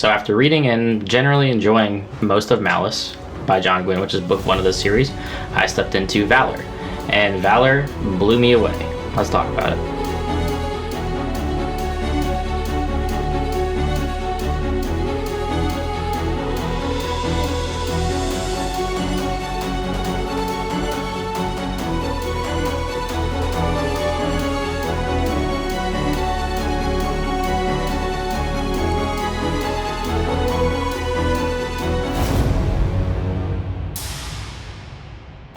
So after reading and generally enjoying most of Malice by John Gwynne, which is book 1 of this series, I stepped into Valor. And Valor blew me away. Let's talk about it.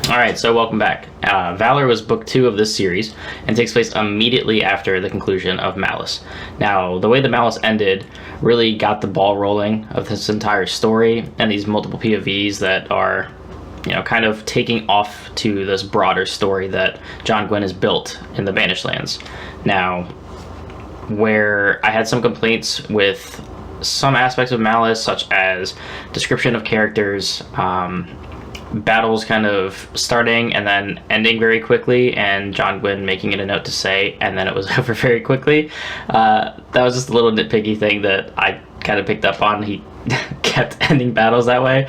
Alright, so welcome back. Valor was book 2 of this series and takes place immediately after the conclusion of Malice. Now, the way the Malice ended really got the ball rolling of this entire story and these multiple POVs that are, kind of taking off to this broader story that John Gwynne has built in the Banished Lands. Now, where I had some complaints with some aspects of Malice, such as description of characters, battles kind of starting and then ending very quickly, and John Gwynne making it a note to say, and then it was over very quickly. That was just a little nitpicky thing that I kind of picked up on. He kept ending battles that way.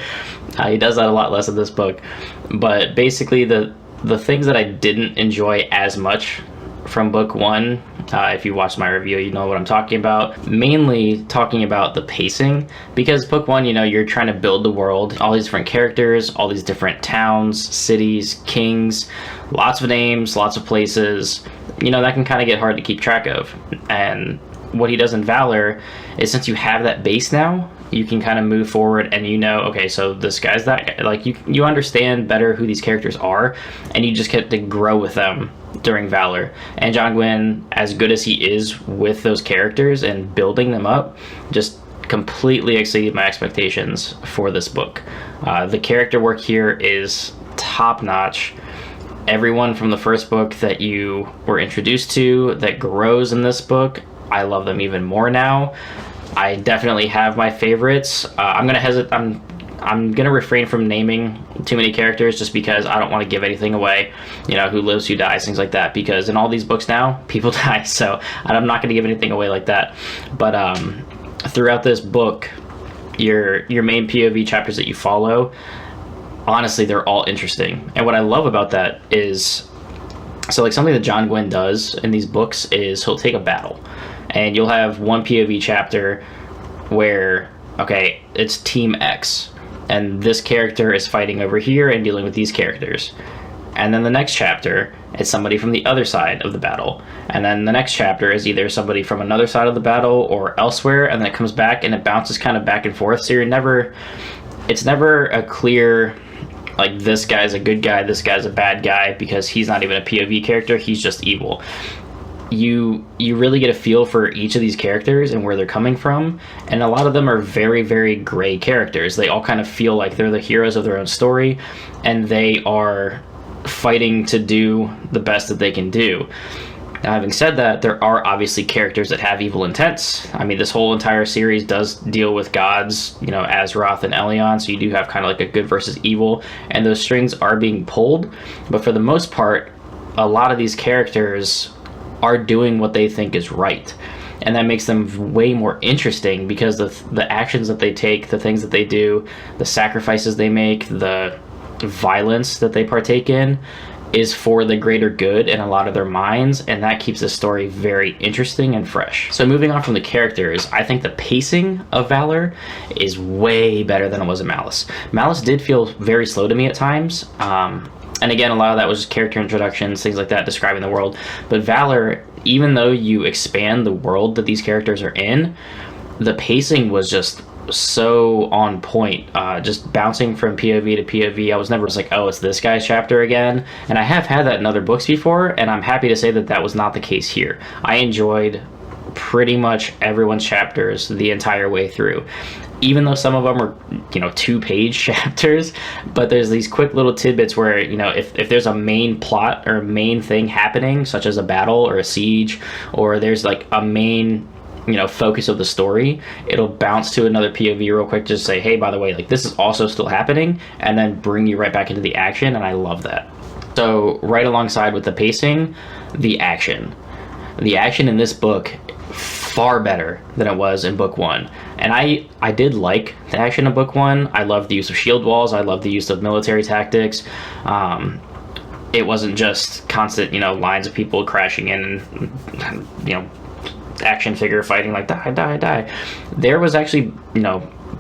He does that a lot less in this book. But basically, the things that I didn't enjoy as much from book 1, if you watched my review, you know what I'm talking about. Mainly talking about the pacing, because book 1, you're trying to build the world, all these different characters, all these different towns, cities, kings, lots of names, lots of places. That can kind of get hard to keep track of. And what he does in Valor is, since you have that base now, you can kind of move forward and okay, so this guy's that guy. Like, you understand better who these characters are, and you just get to grow with them during Valor. And John Gwynne, as good as he is with those characters and building them up, just completely exceeded my expectations for this book. The character work here is top-notch. Everyone from the first book that you were introduced to that grows in this book, I love them even more now. I definitely have my favorites. I'm gonna refrain from naming too many characters, just because I don't want to give anything away, who lives, who dies, things like that, because in all these books now, people die, so I'm not going to give anything away like that. But throughout this book, your main POV chapters that you follow, honestly, they're all interesting. And what I love about that is, so like something that John Gwynne does in these books is he'll take a battle, and you'll have one POV chapter where, okay, it's Team X, and this character is fighting over here and dealing with these characters. And then the next chapter, it's somebody from the other side of the battle. And then the next chapter is either somebody from another side of the battle or elsewhere, and then it comes back and it bounces kind of back and forth. So it's never a clear, like, this guy's a good guy, this guy's a bad guy, because he's not even a POV character, he's just evil. You really get a feel for each of these characters and where they're coming from, and a lot of them are very, very gray characters. They all kind of feel like they're the heroes of their own story, and they are fighting to do the best that they can do. Now, having said that, there are obviously characters that have evil intents. I mean, this whole entire series does deal with gods, Azeroth and Elyon, so you do have kind of like a good versus evil, and those strings are being pulled. But for the most part, a lot of these characters are doing what they think is right, and that makes them way more interesting, because the actions that they take, the things that they do, the sacrifices they make, the violence that they partake in is for the greater good in a lot of their minds, and that keeps the story very interesting and fresh. So moving on from the characters, I think the pacing of Valor is way better than it was in Malice. Malice did feel very slow to me at times, and again, a lot of that was just character introductions, things like that, describing the world. But Valor, even though you expand the world that these characters are in, the pacing was just so on point, just bouncing from POV to POV. I was never just like, oh, it's this guy's chapter again. And I have had that in other books before, and I'm happy to say that that was not the case here. I enjoyed pretty much everyone's chapters the entire way through, even though some of them are 2-page chapters. But there's these quick little tidbits where, if there's a main plot or a main thing happening, such as a battle or a siege, or there's like a main focus of the story, it'll bounce to another POV real quick, just say, hey, by the way, like, this is also still happening, and then bring you right back into the action. And I love that. So right alongside with the pacing, the action in this book far better than it was in book one. And I did like the action of book one. I loved the use of shield walls. I loved the use of military tactics. It wasn't just constant, lines of people crashing in and, action figure fighting like die, die, die. There was actually,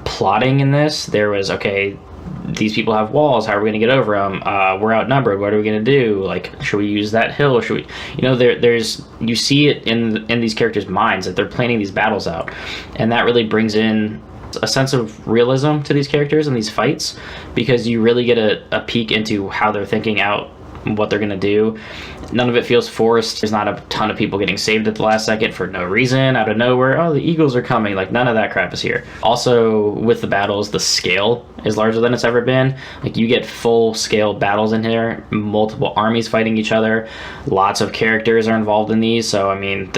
plotting in this. There was, okay, these people have walls. How are we going to get over them? We're outnumbered. What are we going to do? Like, should we use that hill? Should we, there's, you see it in these characters' minds that they're planning these battles out. And that really brings in a sense of realism to these characters and these fights, because you really get a peek into how they're thinking out what they're going to do. None of it feels forced. There's not a ton of people getting saved at the last second for no reason, out of nowhere. Oh, the eagles are coming. Like, none of that crap is here. Also, with the battles, the scale is larger than it's ever been. Like, you get full scale battles in here, multiple armies fighting each other. Lots of characters are involved in these, so I mean,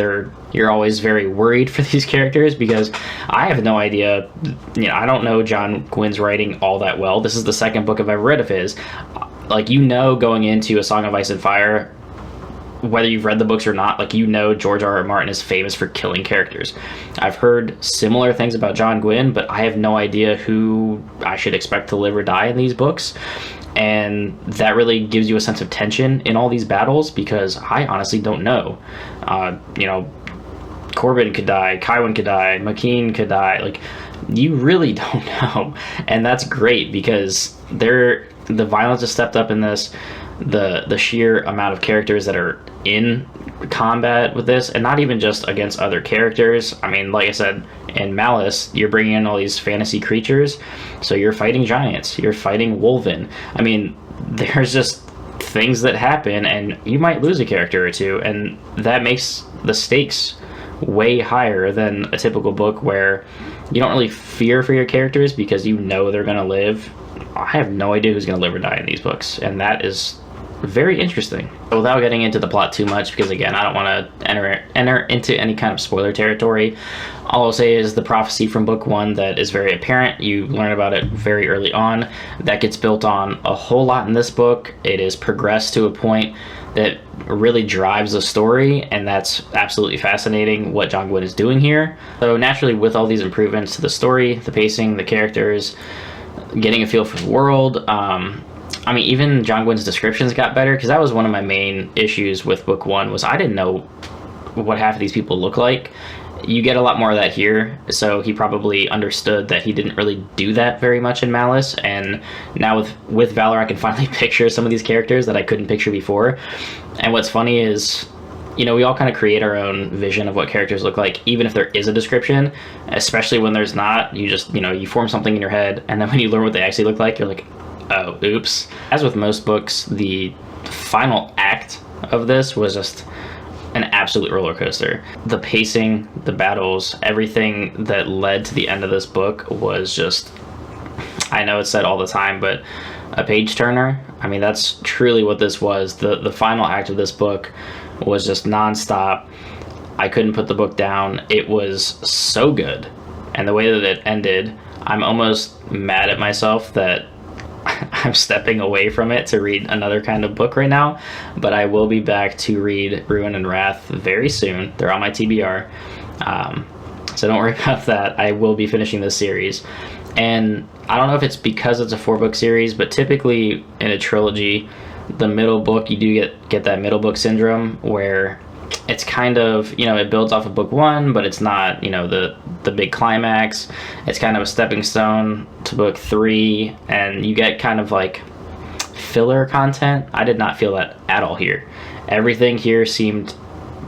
you're always very worried for these characters, because I have no idea. I don't know John Gwynne's writing all that well. This is the second book I've ever read of his. Like, going into A Song of Ice and Fire, whether you've read the books or not, like, George R.R. Martin is famous for killing characters. I've heard similar things about John Gwynne, but I have no idea who I should expect to live or die in these books. And that really gives you a sense of tension in all these battles, because I honestly don't know. Corban could die, Owain could die, Maquin could die. Like, you really don't know. And that's great, because the violence has stepped up in this. The sheer amount of characters that are in combat with this, and not even just against other characters. I mean, like I said, in Malice, you're bringing in all these fantasy creatures, so you're fighting giants, you're fighting Wolven. I mean, there's just things that happen, and you might lose a character or two, and that makes the stakes way higher than a typical book where you don't really fear for your characters because they're going to live. I have no idea who's going to live or die in these books, and that is very interesting. Without getting into the plot too much, because again, I don't want to enter into any kind of spoiler territory, all I'll say is the prophecy from book one that is very apparent. You learn about it very early on. That gets built on a whole lot in this book. It is progressed to a point that really drives the story, and that's absolutely fascinating what John Gwynne is doing here. So naturally, with all these improvements to the story, the pacing, the characters, getting a feel for the world, even John Gwynne's descriptions got better, because that was one of my main issues with book one, was I didn't know what half of these people look like. You get a lot more of that here, so he probably understood that he didn't really do that very much in Malice, and now with Valor I can finally picture some of these characters that I couldn't picture before. And what's funny is, we all kind of create our own vision of what characters look like, even if there is a description, especially when there's not. You just, you form something in your head, and then when you learn what they actually look like, you're like, oh, oops. As with most books, the final act of this was just an absolute roller coaster. The pacing, the battles, everything that led to the end of this book was just, I know it's said all the time, but a page turner. I mean, that's truly what this was. The final act of this book was just nonstop. I couldn't put the book down. It was so good. And the way that it ended, I'm almost mad at myself that I'm stepping away from it to read another kind of book right now, but I will be back to read Ruin and Wrath very soon. They're on my TBR, so don't worry about that. I will be finishing this series, and I don't know if it's because it's a 4-book series, but typically in a trilogy, the middle book, you do get that middle book syndrome where it's kind of, it builds off of book one, but it's not, the big climax. It's kind of a stepping stone to book 3, and you get kind of like filler content. I did not feel that at all here. Everything here seemed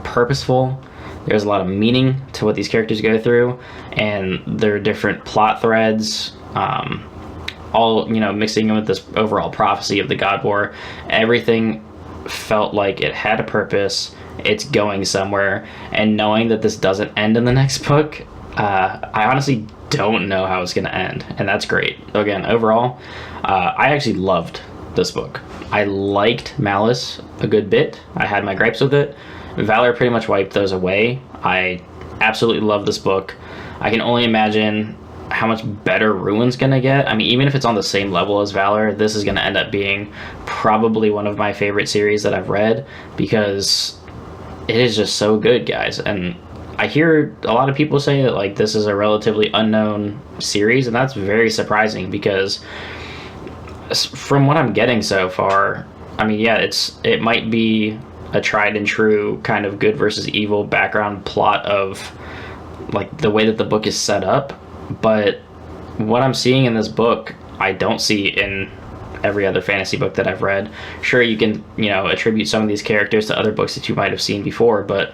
purposeful. There's a lot of meaning to what these characters go through, and there are different plot threads, all, mixing in with this overall prophecy of the God War. Everything felt like it had a purpose. It's going somewhere, and knowing that this doesn't end in the next book, I honestly don't know how it's going to end, and that's great. So again, overall, I actually loved this book. I liked Malice a good bit. I had my gripes with it. Valor pretty much wiped those away. I absolutely love this book. I can only imagine how much better Ruin's gonna get. I mean, even if it's on the same level as Valor, this is gonna end up being probably one of my favorite series that I've read, because it is just so good, guys. And I hear a lot of people say that like this is a relatively unknown series, and that's very surprising because from what I'm getting so far, I mean, yeah, it might be a tried and true kind of good versus evil background plot of like the way that the book is set up, but what I'm seeing in this book I don't see in every other fantasy book that I've read. Sure, you can, you know, attribute some of these characters to other books that you might have seen before, but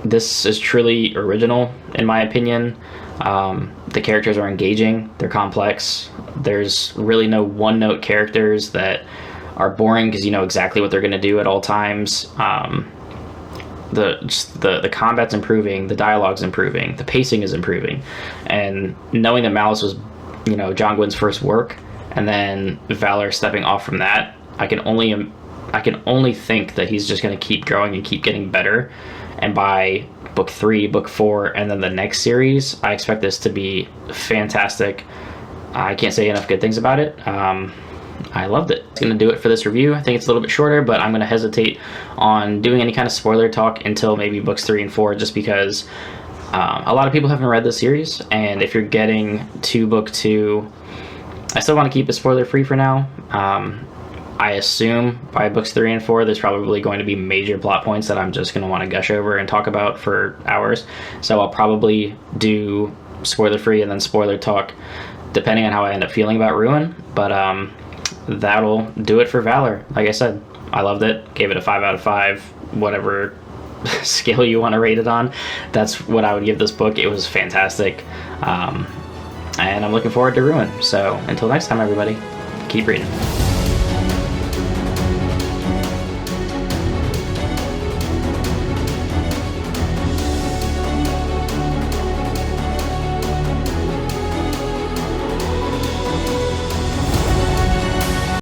this is truly original in my opinion. The characters are engaging, they're complex, there's really no one-note characters that are boring because you know exactly what they're going to do at all times. The combat's improving, the dialogue's improving, the pacing is improving, and knowing that Malice was, you know, John Gwynne's first work, and then Valor stepping off from that, I can only think that he's just going to keep growing and keep getting better. And by book 3, book 4, and then the next series, I expect this to be fantastic. I can't say enough good things about it. I loved it. It's going to do it for this review. I think it's a little bit shorter, but I'm going to hesitate on doing any kind of spoiler talk until maybe books 3 and 4, just because a lot of people haven't read this series, and if you're getting to book 2, I still want to keep it spoiler free for now. I assume by books 3 and 4 there's probably going to be major plot points that I'm just going to want to gush over and talk about for hours, so I'll probably do spoiler free and then spoiler talk depending on how I end up feeling about Ruin. But that'll do it for Valor. Like I said, I loved it, gave it a 5 out of 5, whatever scale you want to rate it on, that's what I would give this book. It was fantastic, and I'm looking forward to Ruin. So until next time, everybody, keep reading.